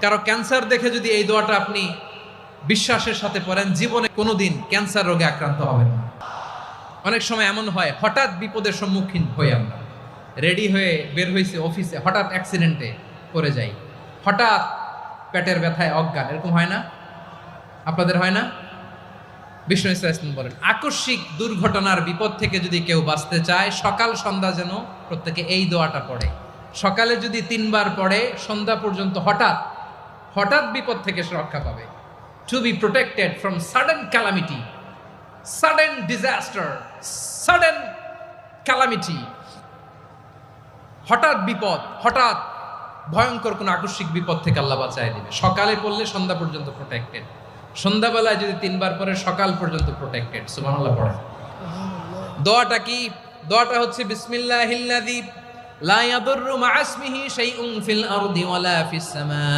কারো ক্যান্সার দেখে যদি এই দোয়াটা আপনি বিশ্বাসের সাথে পড়েন, জীবনে কোনোদিন ক্যান্সার রোগে আক্রান্ত হবেন না। অনেক সময় এমন হয়, হঠাৎ বিপদের সম্মুখীন হই আমরা, রেডি হয়ে বের হয়েছে অফিসে, হঠাৎ অ্যাক্সিডেন্টে পড়ে যাই, হঠাৎ পেটের ব্যথায় অজ্ঞান, এরকম হয় না? আপনাদের হয় না? বিষ্ণু ইসলাম বলেন, আকস্মিক দুর্ঘটনার বিপদ থেকে যদি কেউ বাঁচতে চায়, সকাল সন্ধ্যা যেন প্রত্যেকে এই দোয়াটা পড়ে। সকালে যদি 3 বার পড়ে, সন্ধ্যা পর্যন্ত হঠাৎ বিপদ থেকে সে রক্ষা পাবে। To be protected from sudden calamity, sudden disaster, sudden calamity, হঠাৎ বিপদ, হঠাৎ ভয়ঙ্কর কোন আকস্মিক বিপদ থেকে আল্লাহ বাঁচায় দিবে। সকালে পড়লে সন্ধ্যা পর্যন্ত প্রোটেক্টেড, সন্ধ্যাবেলায় যদি 3 বার পরে সকাল পর্যন্ত প্রোটেক্টেড। সুবহানাল্লাহ পড়ে। দোয়াটা কি? দোয়াটা হচ্ছে বিসমিল্লাহিল্লাযী লা ইয়াদুররু মা ইসমিহি শাইউন ফিল আরদি ওয়ালা ফিস সামা।